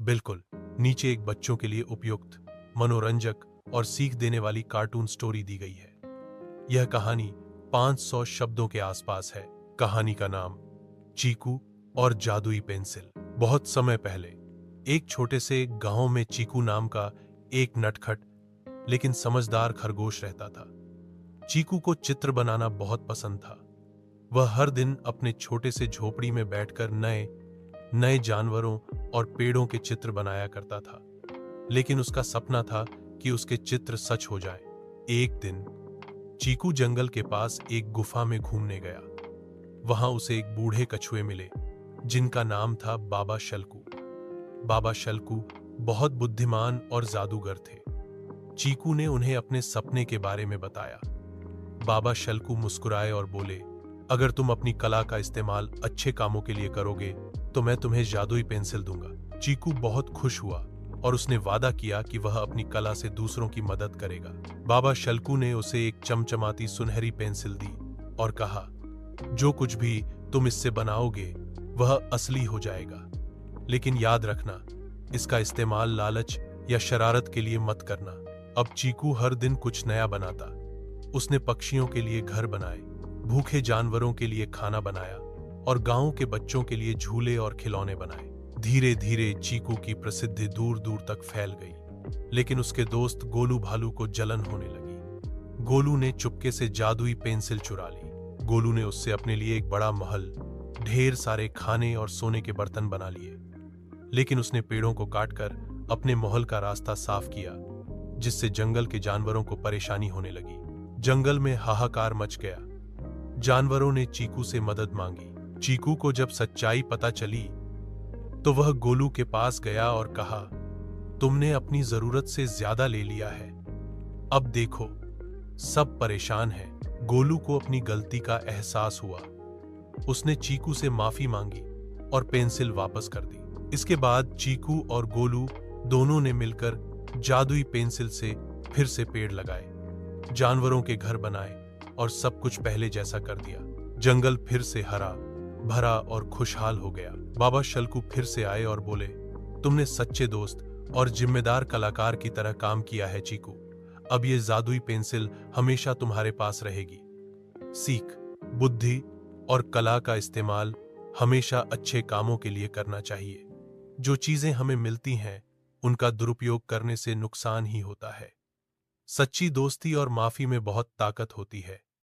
बिल्कुल। नीचे एक बच्चों के लिए उपयुक्त, मनोरंजक और सीख देने वाली कार्टून स्टोरी दी गई है। यह कहानी 500 शब्दों के आसपास है। कहानी का नाम चीकू और जादुई पेंसिल। बहुत समय पहले एक छोटे से गांव में चीकू नाम का एक नटखट लेकिन समझदार खरगोश रहता था। चीकू को चित्र बनाना बहुत पसंद था। वह हर दिन अपने छोटे से झोपड़ी में बैठकर नए नए जानवरों और पेड़ों के चित्र बनाया करता था। लेकिन उसका सपना था कि उसके चित्र सच हो जाएं। एक दिन चीकू जंगल के पास एक गुफा में घूमने गया। वहां उसे एक बूढ़े कछुए मिले जिनका नाम था बाबा शल्कू। बाबा शल्कू बहुत बुद्धिमान और जादूगर थे। चीकू ने उन्हें अपने सपने के बारे में बताया। बाबा शल्कू मुस्कुराए और बोले, अगर तुम अपनी कला का इस्तेमाल अच्छे कामों के लिए करोगे तो मैं तुम्हें जादुई पेंसिल दूंगा। चीकू बहुत खुश हुआ और उसने वादा किया कि वह अपनी कला से दूसरों की मदद करेगा। बाबा शल्कू ने उसे एक चमचमाती सुनहरी पेंसिल दी और कहा, जो कुछ भी तुम इससे बनाओगे वह असली हो जाएगा। लेकिन याद रखना, इसका इस्तेमाल लालच या शरारत के लिए मत करना। अब चीकू हर दिन कुछ नया बनाता। उसने पक्षियों के लिए घर बनाए, भूखे जानवरों के लिए खाना बनाया और गांव के बच्चों के लिए झूले और खिलौने बनाए। धीरे धीरे चीकू की प्रसिद्धि दूर दूर तक फैल गई। लेकिन उसके दोस्त गोलू भालू को जलन होने लगी। गोलू ने चुपके से जादुई पेंसिल चुरा ली। गोलू ने उससे अपने लिए एक बड़ा महल, ढेर सारे खाने और सोने के बर्तन बना लिए। लेकिन उसने पेड़ों को काटकर अपने महल का रास्ता साफ किया, जिससे जंगल के जानवरों को परेशानी होने लगी। जंगल में हाहाकार मच गया। जानवरों ने चीकू से मदद मांगी। चीकू को जब सच्चाई पता चली तो वह गोलू के पास गया और कहा, तुमने अपनी जरूरत से ज्यादा ले लिया है। अब देखो, सब परेशान हैं। गोलू को अपनी गलती का एहसास हुआ। उसने चीकू से माफी मांगी और पेंसिल वापस कर दी। इसके बाद चीकू और गोलू दोनों ने मिलकर जादुई पेंसिल से फिर से पेड़ लगाए, जानवरों के घर बनाए और सब कुछ पहले जैसा कर दिया। जंगल फिर से हरा भरा और खुशहाल हो गया। बाबा शल्कू फिर से आए और बोले, तुमने सच्चे दोस्त और जिम्मेदार कलाकार की तरह काम किया है चीकू। अब ये जादुई पेंसिल हमेशा तुम्हारे पास रहेगी। सीख, बुद्धि और कला का इस्तेमाल हमेशा अच्छे कामों के लिए करना चाहिए। जो चीजें हमें मिलती हैं उनका दुरुपयोग करने से नुकसान ही होता है। सच्ची दोस्ती और माफी में बहुत ताकत होती है।